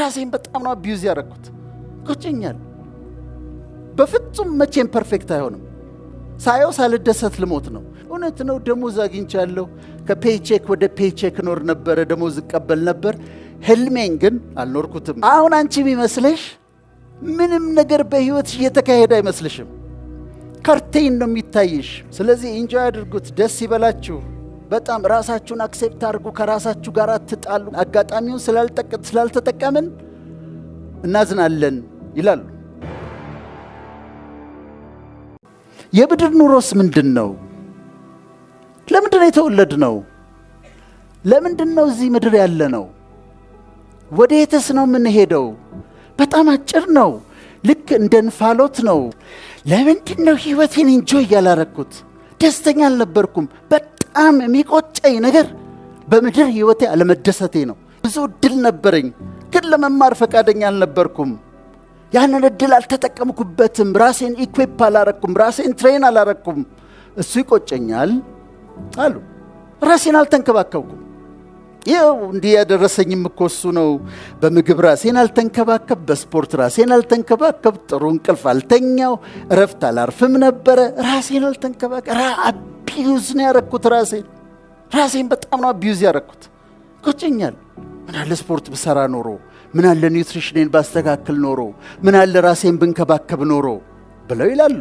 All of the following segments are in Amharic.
ራሴን በጣም ነው አቢዩዝ ያደረኩት። ቆጨኛል። በፍጹም መቼም ፐርፌክት አይሆንም። ሳየው ሳልደሰት ልሞት ነው። እውነት ነው። ደሞዝ አግኝቻለሁ። ከፔይቼክ ወደ ፔይቼክ ኖር ነበር፣ ደሞዝ እቀበል ነበር። ህልሜን ግን አልኖርኩትም። አሁን አንቺ የሚመስልሽ ምንም ነገር በህይወትሽ እየተካሄደ አይመስልሽም። ከርቴን ነው የሚታይሽ። ስለዚህ ኢንጆይ አድርጉት፣ ደስ ይበላችሁ። በጣም ራሳችሁን አክሴፕት አድርጉ። ከራሳችሁ ጋር አትጣሉ። አጋጣሚውን ስላልተጠቀምን እናዝናለን ይላሉ። የምድር ኑሮስ ምንድን ነው? ለምንድን ነው የተወለድነው? ለምንድን ነው እዚህ ምድር ያለ ነው? ወዴትስ ነው የምንሄደው? በጣም አጭር ነው። ልክ እንደ እንፋሎት ነው። ለምንድን ነው ህይወቴን ኢንጆይ ያላረኩት? ደስተኛ አልነበርኩም። በጣም የሚቆጨኝ ነገር በምድር ህይወቴ አለመደሰቴ ነው። ብዙ እድል ነበረኝ፣ ግን ለመማር ፈቃደኛ አልነበርኩም። ያንን እድል አልተጠቀምኩበትም። ራሴን ኢኩዊፕ አላረኩም፣ ራሴን ትሬን አላረኩም። እሱ ይቆጨኛል አሉ። ራሴን አልተንከባከብኩም። ይኸው እንዲህ ያደረሰኝም እኮ እሱ ነው። በምግብ ራሴን አልተንከባከብ፣ በስፖርት ራሴን አልተንከባከብ፣ ጥሩ እንቅልፍ አልተኛው፣ እረፍት አላርፍም ነበረ። ራሴን አልተንከባከብ። አቢዩዝ ነው ያረኩት። ራሴን በጣም ነው አቢዩዝ ያረኩት። ቆጨኛል። ምን አለ ስፖርት ብሰራ ኖሮ፣ ምን አለ ኒውትሪሽኔን ባስተካክል ኖሮ፣ ምን አለ ራሴን ብንከባከብ ኖሮ ብለው ይላሉ።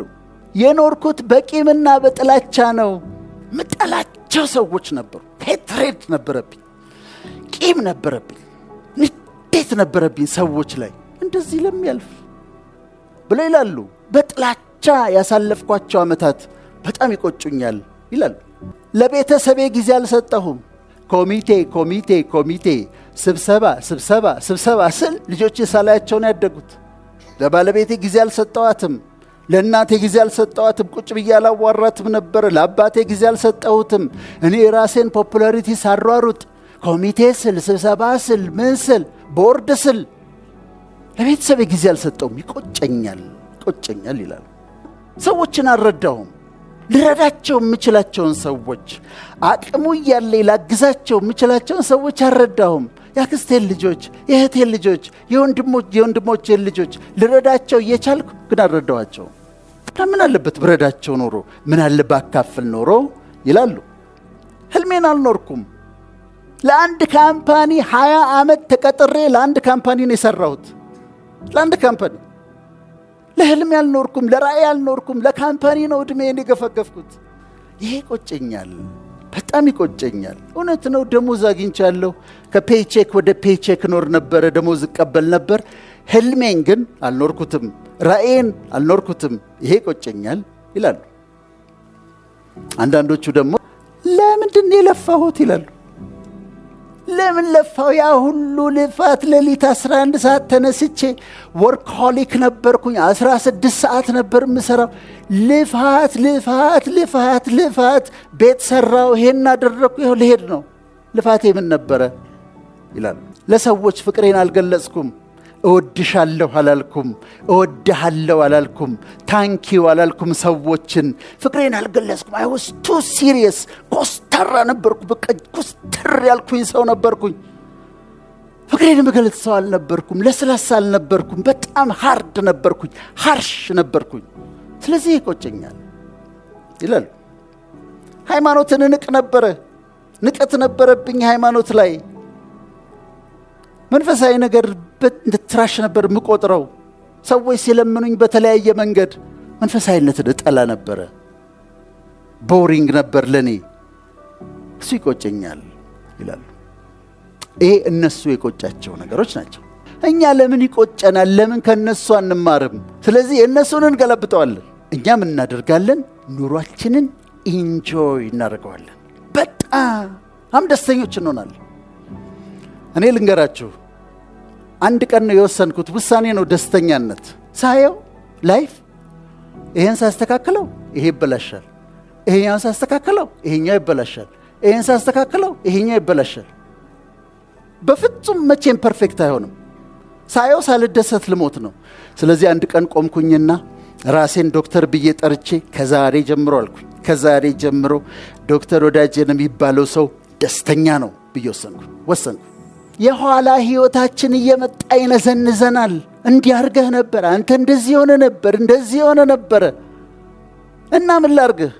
የኖርኩት በቂምና በጥላቻ ነው። ምጠላቸው ሰዎች ነበሩ። ሄትሬድ ነበረብኝ፣ ቂም ነበረብኝ፣ ንዴት ነበረብኝ ሰዎች ላይ። እንደዚህ ለሚያልፍ ብለው ይላሉ። በጥላቻ ያሳለፍኳቸው ዓመታት በጣም ይቆጩኛል ይላሉ። ለቤተሰቤ ጊዜ አልሰጠሁም። ኮሚቴ፣ ስብሰባ ስል ልጆቼ ሳላያቸውን ያደጉት። ለባለቤቴ ጊዜ አልሰጠዋትም። ለእናቴ ጊዜ አልሰጠዋትም። ቁጭ ብዬ አላዋራትም ነበር። ለአባቴ ጊዜ አልሰጠሁትም። እኔ ራሴን ፖፑላሪቲ ሳሯሩጥ ኮሚቴ ስል፣ ስብሰባ ስል፣ ምን ስል፣ ቦርድ ስል ለቤተሰቤ ጊዜ አልሰጠውም። ይቆጨኛል ይላሉ። ሰዎችን አልረዳሁም። ልረዳቸው የምችላቸውን ሰዎች፣ አቅሙ እያለኝ ላግዛቸው የምችላቸውን ሰዎች አልረዳሁም። የአክስቴን ልጆች፣ የእህቴን ልጆች፣ የወንድሞቼን ልጆች ልረዳቸው እየቻልኩ ግን አልረዳኋቸው። ምን አለበት ብረዳቸው ኖሮ፣ ምን አለ ባካፍል ኖሮ ይላሉ። ህልሜን አልኖርኩም። ለአንድ ካምፓኒ 20 ዓመት ተቀጥሬ ለአንድ ካምፓኒ ነው የሰራሁት። ለአንድ ካምፓኒ። ለህልሜ አልኖርኩም፣ ለራእይ አልኖርኩም። ለካምፓኒ ነው ዕድሜን የገፈገፍኩት። ይሄ ይቆጨኛል፣ በጣም ይቆጨኛል። እውነት ነው። ደሞዝ አግኝቻለሁ። ከፔይቼክ ወደ ፔይቼክ ኖር ነበረ፣ ደሞዝ እቀበል ነበር። ህልሜን ግን አልኖርኩትም፣ ራእይን አልኖርኩትም። ይሄ ይቆጨኛል ይላሉ። አንዳንዶቹ ደግሞ ለምንድን ነው የለፋሁት ይላሉ። ለምን ለፋው? ያ ሁሉ ልፋት፣ ሌሊት 11 ሰዓት ተነስቼ ወርክሆሊክ ነበርኩኝ። 16 ሰዓት ነበር የምሰራው። ልፋት። ቤት ሰራው፣ ይሄን አደረኩ፣ ይሄው ልሄድ ነው። ልፋቴ ምን ነበረ ይላሉ። ለሰዎች ፍቅሬን አልገለጽኩም። እወድሻለሁ አላልኩም፣ እወድሃለሁ አላልኩም፣ ታንኪው አላልኩም። ሰዎችን ፍቅሬን አልገለጽኩም። አይ ዋስ ቱ ሲሪየስ። ኮስተራ ነበርኩ። በቃ ኮስተር ያልኩኝ ሰው ነበርኩኝ። ፍቅሬን የምገልጽ ሰው አልነበርኩም። ለስላሳ አልነበርኩም። በጣም ሃርድ ነበርኩኝ፣ ሃርሽ ነበርኩኝ። ስለዚህ ይቆጨኛል ይላሉ። ሃይማኖትን ንቅ ነበረ። ንቀት ነበረብኝ ሃይማኖት ላይ። መንፈሳዊ ነገር እንደ ትራሽ ነበር የምቆጥረው። ሰዎች ሲለምኑኝ በተለያየ መንገድ መንፈሳዊነትን እጠላ ነበረ። ቦሪንግ ነበር ለኔ። እሱ ይቆጨኛል ይላሉ። ይሄ እነሱ የቆጫቸው ነገሮች ናቸው። እኛ ለምን ይቆጨናል? ለምን ከነሱ አንማርም? ስለዚህ የእነሱን እንገለብጠዋለን። እኛም እናደርጋለን፣ ኑሯችንን ኢንጆይ እናደርገዋለን። በጣም ደስተኞች እንሆናለን። እኔ ልንገራችሁ፣ አንድ ቀን ነው የወሰንኩት። ውሳኔ ነው ደስተኛነት። ሳየው ላይፍ ይሄን ሳስተካክለው ይሄ ይበላሻል፣ ይሄኛውን ሳስተካክለው ይሄኛው ይበላሻል፣ ይሄን ሳስተካክለው ይሄኛው ይበላሻል። በፍጹም መቼም ፐርፌክት አይሆንም። ሳየው ሳልደሰት ልሞት ነው። ስለዚህ አንድ ቀን ቆምኩኝና ራሴን ዶክተር ብዬ ጠርቼ ከዛሬ ጀምሮ አልኩኝ፣ ከዛሬ ጀምሮ ዶክተር ወዳጄ ነው የሚባለው ሰው ደስተኛ ነው ብዬ ወሰንኩ። የኋላ ህይወታችን እየመጣ ይነዘንዘናል። እንዲያርገህ ነበር፣ አንተ እንደዚህ ሆነ ነበር እና ምን ላርግህ?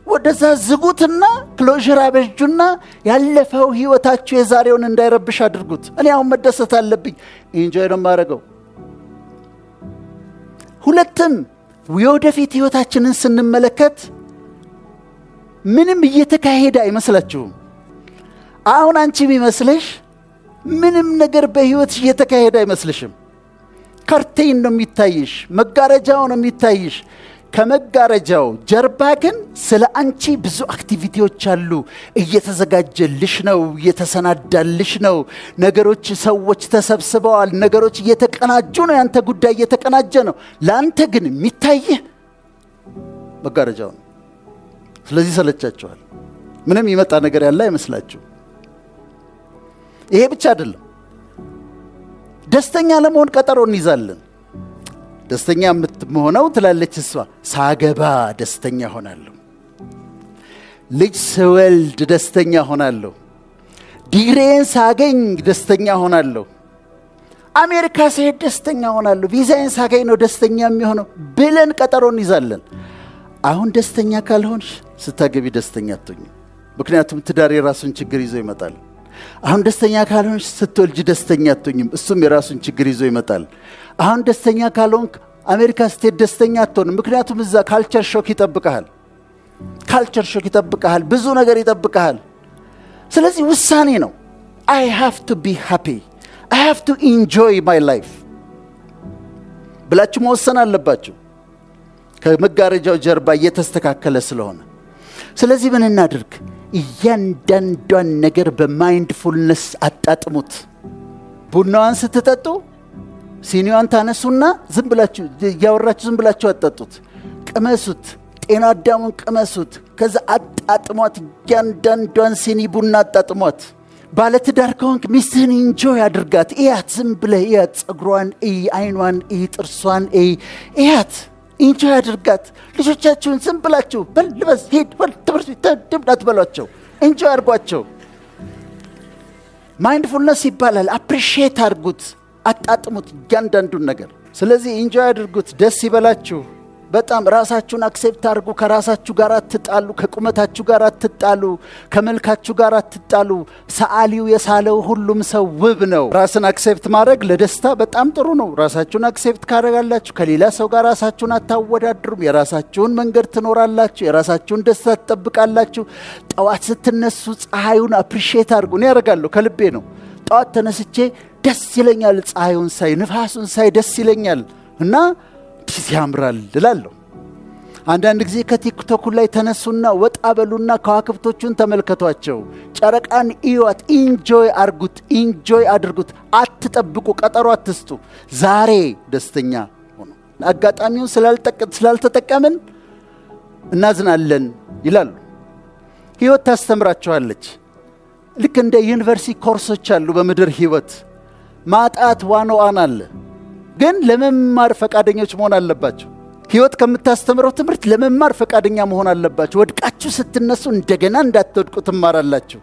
ወደዛ ዝጉትና ክሎዥር አበጁና ያለፈው ህይወታችሁ የዛሬውን እንዳይረብሽ አድርጉት። እኔ አሁን መደሰት አለብኝ፣ ኢንጆይ ነው የማደርገው። ሁለትም የወደፊት ህይወታችንን ስንመለከት ምንም እየተካሄደ አይመስላችሁም? አሁን አንቺ የሚመስልሽ ምንም ነገር በህይወትሽ እየተካሄደ አይመስልሽም። ከርቴን ነው የሚታይሽ፣ መጋረጃው ነው የሚታይሽ። ከመጋረጃው ጀርባ ግን ስለ አንቺ ብዙ አክቲቪቲዎች አሉ። እየተዘጋጀልሽ ነው፣ እየተሰናዳልሽ ነው። ነገሮች፣ ሰዎች ተሰብስበዋል። ነገሮች እየተቀናጁ ነው። ያንተ ጉዳይ እየተቀናጀ ነው። ለአንተ ግን የሚታይህ መጋረጃው ነው። ስለዚህ ሰለቻችኋል። ምንም ይመጣ ነገር ያለ አይመስላችሁ። ይሄ ብቻ አይደለም። ደስተኛ ለመሆን ቀጠሮ እንይዛለን። ደስተኛ የምትሆነው ትላለች እሷ፣ ሳገባ ደስተኛ ሆናለሁ፣ ልጅ ስወልድ ደስተኛ ሆናለሁ፣ ዲግሪዬን ሳገኝ ደስተኛ ሆናለሁ፣ አሜሪካ ስሄድ ደስተኛ ሆናለሁ፣ ቪዛዬን ሳገኝ ነው ደስተኛ የሚሆነው ብለን ቀጠሮ እንይዛለን። አሁን ደስተኛ ካልሆንሽ ስታገቢ ደስተኛ አትሆኚም። ምክንያቱም ትዳር የራሱን ችግር ይዞ ይመጣል። አሁን ደስተኛ ካልሆንሽ ስትወልጅ ደስተኛ አትሆኚም። እሱም የራሱን ችግር ይዞ ይመጣል። አሁን ደስተኛ ካልሆንክ አሜሪካ ስትሄድ ደስተኛ አትሆንም። ምክንያቱም እዛ ካልቸር ሾክ ይጠብቀሃል፣ ብዙ ነገር ይጠብቀሃል። ስለዚህ ውሳኔ ነው። I have to be happy, I have to enjoy my life ብላችሁ መወሰን አለባችሁ። ከመጋረጃው ጀርባ እየተስተካከለ ስለሆነ። ስለዚህ ምን እናድርግ? እያንዳንዷን ነገር በማይንድፉልነስ አጣጥሙት። ቡናዋን ስትጠጡ ሲኒዋን ታነሱና ዝም ብላችሁ አጣጡት። ቅመሱት፣ ጤና አዳሙን ቅመሱት። ከዛ አጣጥሟት። እያንዳንዷን ሲኒ ቡና አጣጥሟት። ባለትዳር ከሆንክ ሚስትህን ኢንጆይ አድርጋት። እያት፣ ዝም ብለህ እያት። ጸጉሯን እይ፣ አይኗን እይ፣ ጥርሷን እይ፣ እያት፣ ኢንጆይ አድርጋት። ልጆቻችሁን ዝም ብላችሁ በል ልበስ፣ ሂድ፣ በል ትምህርት ቤት ድምዳት በሏቸው፣ ኢንጆይ አድርጓቸው። ማይንድፉልነስ ይባላል። አፕሪሺየት አድርጉት፣ አጣጥሙት እያንዳንዱን ነገር። ስለዚህ ኢንጆይ አድርጉት፣ ደስ ይበላችሁ። በጣም ራሳችሁን አክሴፕት አድርጉ። ከራሳችሁ ጋር አትጣሉ፣ ከቁመታችሁ ጋር አትጣሉ፣ ከመልካችሁ ጋር አትጣሉ። ሰዓሊው የሳለው ሁሉም ሰው ውብ ነው። ራስን አክሴፕት ማድረግ ለደስታ በጣም ጥሩ ነው። ራሳችሁን አክሴፕት ካደረጋላችሁ ከሌላ ሰው ጋር ራሳችሁን አታወዳድሩም። የራሳችሁን መንገድ ትኖራላችሁ። የራሳችሁን ደስታ ትጠብቃላችሁ። ጠዋት ስትነሱ ፀሐዩን አፕሪሺየት አድርጉ። እኔ ያደርጋለሁ፣ ከልቤ ነው። ጠዋት ተነስቼ ደስ ይለኛል፣ ፀሐዩን ሳይ፣ ንፋሱን ሳይ ደስ ይለኛል እና ያምራል እላለሁ። አንዳንድ ጊዜ ከቲክቶክ ላይ ተነሱና ወጣ በሉና ከዋክብቶቹን ተመልከቷቸው። ጨረቃን እዩዋት። ኢንጆይ አድርጉት። አትጠብቁ፣ ቀጠሮ አትስጡ። ዛሬ ደስተኛ ሆኑ። አጋጣሚውን ስላልተጠቀምን እናዝናለን ይላሉ። ህይወት ታስተምራቸዋለች። ልክ እንደ ዩኒቨርሲቲ ኮርሶች አሉ በምድር ህይወት። ማጣት ዋናዋን አለ፣ ግን ለመማር ፈቃደኞች መሆን አለባቸው። ህይወት ከምታስተምረው ትምህርት ለመማር ፈቃደኛ መሆን አለባቸው። ወድቃችሁ ስትነሱ እንደገና እንዳትወድቁ ትማራላችሁ።